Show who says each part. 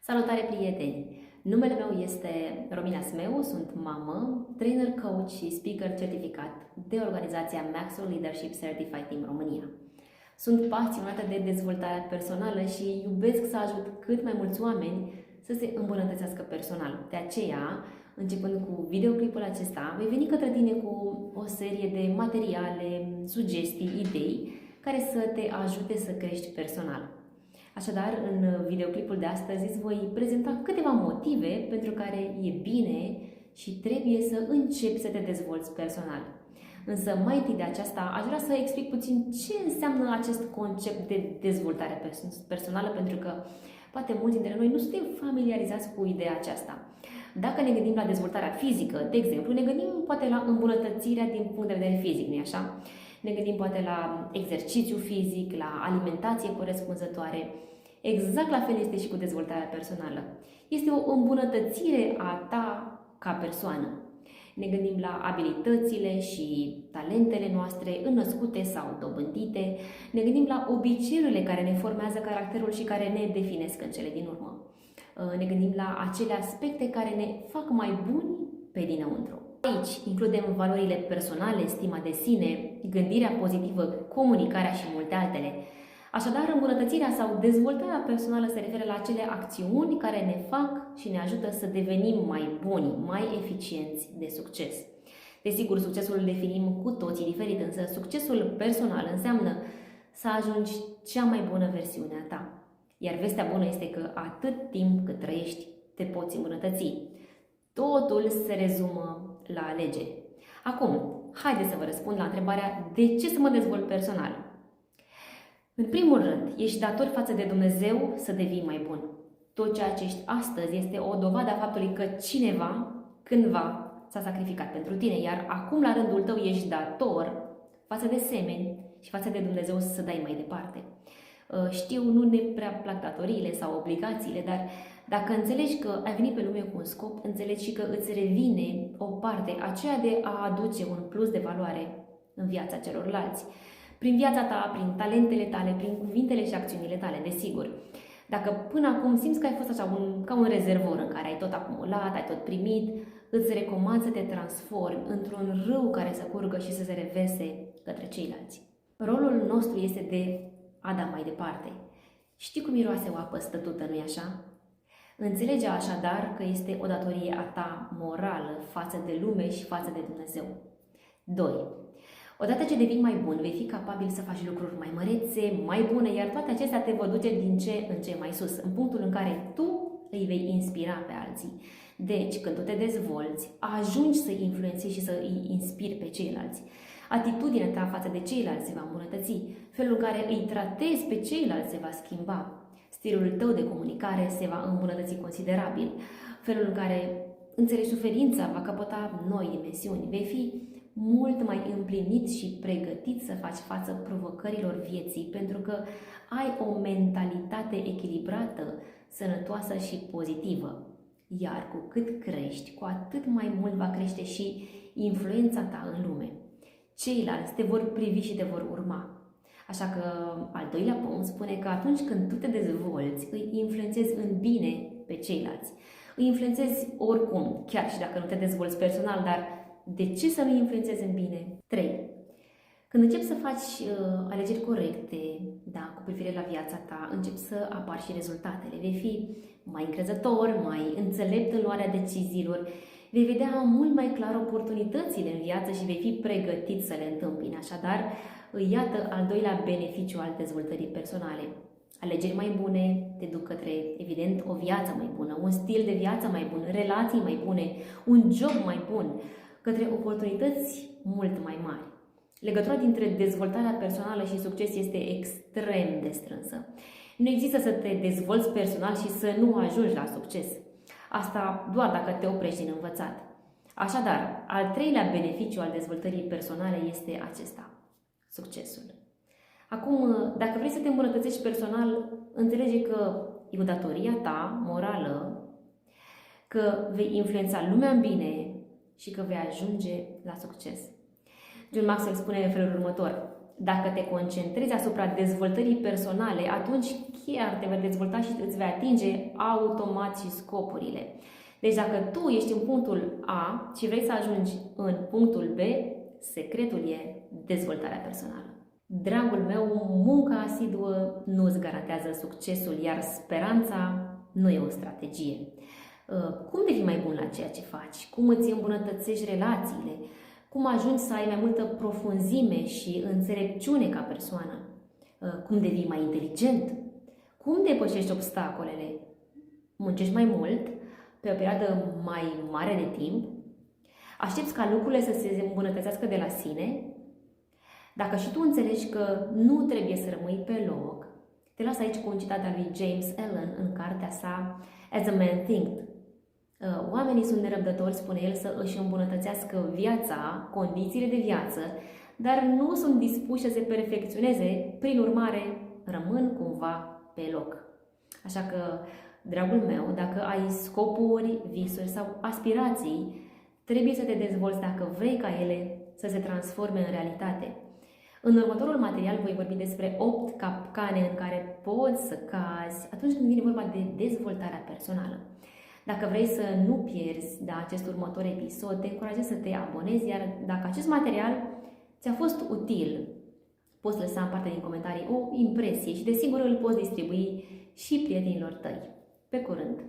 Speaker 1: Salutare, prieteni! Numele meu este Romina Smeu, sunt mamă, trainer, coach și speaker certificat de organizația Maxwell Leadership Certified Team România. Sunt pasionată de dezvoltare personală și iubesc să ajut cât mai mulți oameni să se îmbunătățească personal. De aceea, începând cu videoclipul acesta, voi veni către tine cu o serie de materiale, sugestii, idei care să te ajute să crești personal. Așadar, în videoclipul de astăzi îți voi prezenta câteva motive pentru care e bine și trebuie să începi să te dezvolți personal. Însă, mai întâi de aceasta, aș vrea să explic puțin ce înseamnă acest concept de dezvoltare personală, pentru că poate mulți dintre noi nu suntem familiarizați cu ideea aceasta. Dacă ne gândim la dezvoltarea fizică, de exemplu, ne gândim poate la îmbunătățirea din punct de vedere fizic, nu-i așa? Ne gândim poate la exercițiu fizic, la alimentație corespunzătoare. Exact la fel este și cu dezvoltarea personală. Este o îmbunătățire a ta ca persoană. Ne gândim la abilitățile și talentele noastre înnăscute sau dobândite. Ne gândim la obiceiurile care ne formează caracterul și care ne definesc în cele din urmă. Ne gândim la acele aspecte care ne fac mai buni pe dinăuntru. Aici includem valorile personale, stima de sine, gândirea pozitivă, comunicarea și multe altele. Așadar, îmbunătățirea sau dezvoltarea personală se referă la acele acțiuni care ne fac și ne ajută să devenim mai buni, mai eficienți de succes. Desigur, succesul îl definim cu toții diferit, însă succesul personal înseamnă să ajungi cea mai bună versiune a ta. Iar vestea bună este că atât timp cât trăiești, te poți îmbunătăți. Totul se rezumă la alegeri. Acum, haideți să vă răspund la întrebarea de ce să mă dezvolt personal. În primul rând, ești dator față de Dumnezeu să devii mai bun. Tot ceea ce ești astăzi este o dovadă a faptului că cineva, cândva, s-a sacrificat pentru tine, iar acum, la rândul tău, ești dator față de semeni și față de Dumnezeu să dai mai departe. Știu, nu ne prea plac datoriile sau obligațiile, dar dacă înțelegi că ai venit pe lume cu un scop, înțelegi și că îți revine o parte, aceea de a aduce un plus de valoare în viața celorlalți. Prin viața ta, prin talentele tale, prin cuvintele și acțiunile tale, desigur. Dacă până acum simți că ai fost așa ca un rezervor în care ai tot acumulat, ai tot primit, îți recomand să te transformi într-un râu care să curgă și să se reverse către ceilalți. Rolul nostru este de a da mai departe. Știi cum miroase o apă stătută, nu-i așa? Înțelege așadar că este o datorie a ta morală față de lume și față de Dumnezeu. 2. Odată ce devii mai bun, vei fi capabil să faci lucruri mai mărețe, mai bune, iar toate acestea te vor duce din ce în ce mai sus, în punctul în care tu îi vei inspira pe alții. Deci, când tu te dezvolți, ajungi să influențezi și să îi inspiri pe ceilalți. Atitudinea ta față de ceilalți se va îmbunătăți, felul în care îi tratezi pe ceilalți se va schimba, stilul tău de comunicare se va îmbunătăți considerabil, felul în care înțelegi suferința va căpăta noi dimensiuni, vei fi mult mai împlinit și pregătit să faci față provocărilor vieții, pentru că ai o mentalitate echilibrată, sănătoasă și pozitivă. Iar cu cât crești, cu atât mai mult va crește și influența ta în lume. Ceilalți te vor privi și te vor urma. Așa că al doilea punct spune că atunci când tu te dezvolți, îi influențezi în bine pe ceilalți. Îi influențezi oricum, chiar și dacă nu te dezvolți personal, dar de ce să nu influențezi în bine? 3. Când începi să faci alegeri corecte, da, cu privire la viața ta, începi să apar și rezultatele. Vei fi mai încrezător, mai înțelept în luarea deciziilor, vei vedea mult mai clar oportunitățile în viață și vei fi pregătit să le întâmpini. Așadar, iată al doilea beneficiu al dezvoltării personale. Alegeri mai bune te duc către, evident, o viață mai bună, un stil de viață mai bun, relații mai bune, un job mai bun, către oportunități mult mai mari. Legătura dintre dezvoltarea personală și succes este extrem de strânsă. Nu există să te dezvolți personal și să nu ajungi la succes. Asta doar dacă te oprești din învățat. Așadar, al treilea beneficiu al dezvoltării personale este acesta, succesul. Acum, dacă vrei să te îmbunătățești personal, înțelege că e o datoria ta morală, că vei influența lumea în bine și că vei ajunge la succes. John Maxwell spune în felul următor: dacă te concentrezi asupra dezvoltării personale, atunci chiar te vei dezvolta și îți vei atinge automat și scopurile. Deci dacă tu ești în punctul A și vrei să ajungi în punctul B, secretul e dezvoltarea personală. Dragul meu, munca asiduă nu îți garantează succesul, iar speranța nu e o strategie. Cum devii mai bun la ceea ce faci? Cum îți îmbunătățești relațiile? Cum ajungi să ai mai multă profunzime și înțelepciune ca persoană? Cum devii mai inteligent? Cum depășești obstacolele? Muncești mai mult, pe o perioadă mai mare de timp? Aștepți ca lucrurile să se îmbunătățească de la sine? Dacă și tu înțelegi că nu trebuie să rămâi pe loc, te las aici cu un citat al lui James Allen în cartea sa As a Man Thinketh. Oamenii sunt nerăbdători, spune el, să își îmbunătățească viața, condițiile de viață, dar nu sunt dispuși să se perfecționeze, prin urmare rămân cumva pe loc. Așa că, dragul meu, dacă ai scopuri, visuri sau aspirații, trebuie să te dezvolți dacă vrei ca ele să se transforme în realitate. În următorul material voi vorbi despre 8 capcane în care poți să cazi atunci când vine vorba de dezvoltarea personală. Dacă vrei să nu pierzi acest următor episod, te încurajez să te abonezi, iar dacă acest material ți-a fost util, poți lăsa în parte din comentarii o impresie și desigur îl poți distribui și prietenilor tăi. Pe curând!